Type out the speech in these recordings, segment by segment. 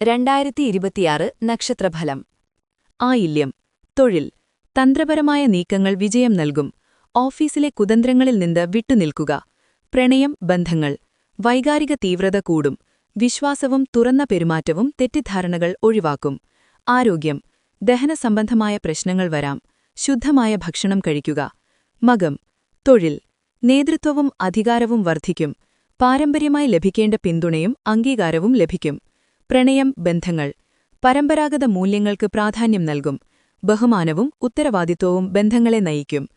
2026 നക്ഷത്രഫലം. ആയില്യം. തൊഴിൽ. തന്ത്രപരമായ നീക്കങ്ങൾ വിജയം നൽകും. ഓഫീസിലെ കുതന്ത്രങ്ങളിൽ നിന്ന് വിട്ടുനിൽക്കുക. പ്രണയം, ബന്ധങ്ങൾ. വൈകാരിക തീവ്രത കൂടും. വിശ്വാസവും തുറന്ന പെരുമാറ്റവും തെറ്റിദ്ധാരണകൾ ഒഴിവാക്കും. ആരോഗ്യം. ദഹനസംബന്ധമായ പ്രശ്നങ്ങൾ വരാം. ശുദ്ധമായ ഭക്ഷണം കഴിക്കുക. മകം. തൊഴിൽ. നേതൃത്വവും അധികാരവും വർദ്ധിക്കും. പാരമ്പര്യമായി ലഭിക്കേണ്ട പിന്തുണയും അംഗീകാരവും ലഭിക്കും. പ്രണയം, ബന്ധങ്ങൾ. പരമ്പരാഗത മൂല്യങ്ങൾക്ക് പ്രാധാന്യം നൽകും. ബഹുമാനവും ഉത്തരവാദിത്വവും ബന്ധങ്ങളെ നയിക്കും.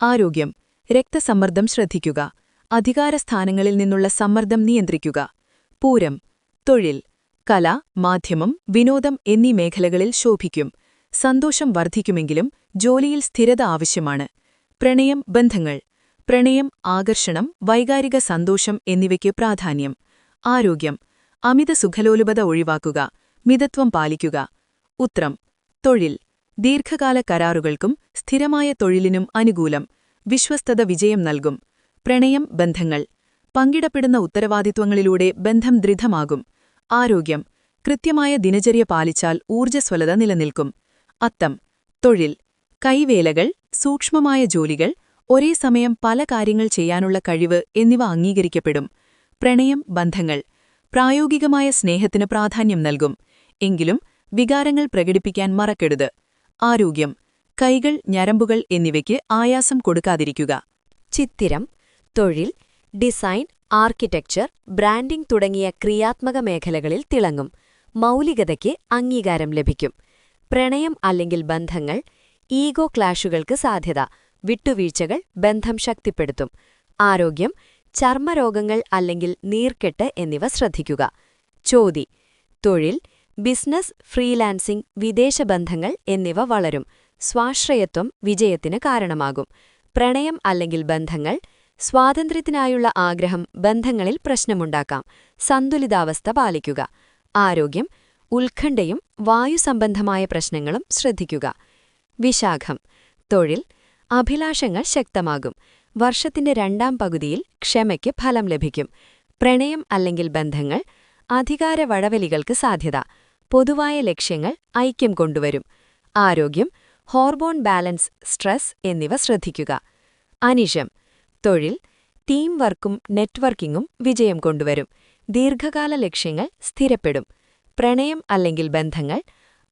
ആരോഗ്യം. രക്തസമ്മർദ്ദം ശ്രദ്ധിക്കുക. അധികാരസ്ഥാനങ്ങളിൽ നിന്നുള്ള സമ്മർദ്ദം നിയന്ത്രിക്കുക. പൂരം. തൊഴിൽ. കല, മാധ്യമം, വിനോദം എന്നീ മേഖലകളിൽ ശോഭിക്കും. സന്തോഷം വർദ്ധിക്കുമെങ്കിലും ജോലിയിൽ സ്ഥിരത ആവശ്യമാണ്. പ്രണയം, ബന്ധങ്ങൾ. പ്രണയം, ആകർഷണം, വൈകാരിക സന്തോഷം എന്നിവയ്ക്ക് പ്രാധാന്യം. ആരോഗ്യം. അമിത സുഖലോലുപത ഒഴിവാക്കുക. മിതത്വം പാലിക്കുക. ഉത്രം. തൊഴിൽ. ദീർഘകാല കരാറുകൾക്കും സ്ഥിരമായ തൊഴിലിനും അനുകൂലം. വിശ്വസ്തത വിജയം നൽകും. പ്രണയം, ബന്ധങ്ങൾ. പങ്കിടപ്പെടുന്ന ഉത്തരവാദിത്വങ്ങളിലൂടെ ബന്ധം ദൃഢമാകും. ആരോഗ്യം. കൃത്യമായ ദിനചര്യ പാലിച്ചാൽ ഊർജ്ജസ്വലത നിലനിൽക്കും. അത്തം. തൊഴിൽ. കൈവേലകൾ, സൂക്ഷ്മമായ ജോലികൾ, ഒരേ സമയം പല കാര്യങ്ങൾ ചെയ്യാനുള്ള കഴിവ് എന്നിവ അംഗീകരിക്കപ്പെടും. പ്രണയം, ബന്ധങ്ങൾ. പ്രായോഗികമായ സ്നേഹത്തിന് പ്രാധാന്യം നൽകും. എങ്കിലും വികാരങ്ങൾ പ്രകടിപ്പിക്കാൻ മറക്കരുത്. ആരോഗ്യം. കൈകൾ, ഞരമ്പുകൾ എന്നിവയ്ക്ക് ആയാസം കൊടുക്കാതിരിക്കുക. ചിത്തിരം. തൊഴിൽ, ഡിസൈൻ, ആർക്കിടെക്ചർ, ബ്രാൻഡിംഗ് തുടങ്ങിയ ക്രിയാത്മക മേഖലകളിൽ തിളങ്ങും. മൗലികതയ്ക്ക് അംഗീകാരം ലഭിക്കും. പ്രണയം അല്ലെങ്കിൽ ബന്ധങ്ങൾ. ഈഗോ ക്ലാഷുകൾക്ക് സാധ്യത. വിട്ടുവീഴ്ചകൾ ബന്ധം ശക്തിപ്പെടുത്തും. ആരോഗ്യം. ചർമ്മരോഗങ്ങൾ അല്ലെങ്കിൽ നീർക്കെട്ട് എന്നിവ ശ്രദ്ധിക്കുക. ചോതി. തൊഴിൽ, ബിസിനസ്, ഫ്രീലാൻസിംഗ്, വിദേശബന്ധങ്ങൾ എന്നിവ വളരും. സ്വാശ്രയത്വം വിജയത്തിന് കാരണമാകും. പ്രണയം അല്ലെങ്കിൽ ബന്ധങ്ങൾ. സ്വാതന്ത്ര്യത്തിനായുള്ള ആഗ്രഹം ബന്ധങ്ങളിൽ പ്രശ്നമുണ്ടാക്കാം. സന്തുലിതാവസ്ഥ പാലിക്കുക. ആരോഗ്യം. ഉത്കണ്ഠയും വായുസംബന്ധമായ പ്രശ്നങ്ങളും ശ്രദ്ധിക്കുക. വിശാഖം. തൊഴിൽ, അഭിലാഷങ്ങൾ ശക്തമാകും. വർഷത്തിന്റെ രണ്ടാം പകുതിയിൽ ക്ഷമയ്ക്ക് ഫലം ലഭിക്കും. പ്രണയം അല്ലെങ്കിൽ ബന്ധങ്ങൾ. അധികാര വഴവലികൾക്ക് സാധ്യത. പൊതുവായ ലക്ഷ്യങ്ങൾ ഐക്യം കൊണ്ടുവരും. ആരോഗ്യം. ഹോർമോൺ ബാലൻസ്, സ്ട്രെസ് എന്നിവ ശ്രദ്ധിക്കുക. അനിഴം. തൊഴിൽ, ടീം വർക്കും നെറ്റ്വർക്കിംഗും വിജയം കൊണ്ടുവരും. ദീർഘകാല ലക്ഷ്യങ്ങൾ സ്ഥിരപ്പെടും. പ്രണയം അല്ലെങ്കിൽ ബന്ധങ്ങൾ.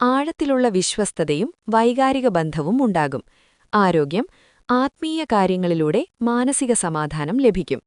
ആഴത്തിലുള്ള വിശ്വസ്തതയും വൈകാരിക ബന്ധവും ഉണ്ടാകും. ആരോഗ്യം. ആത്മീയ കാര്യങ്ങളിലൂടെ മാനസിക സമാധാനം ലഭിക്കും.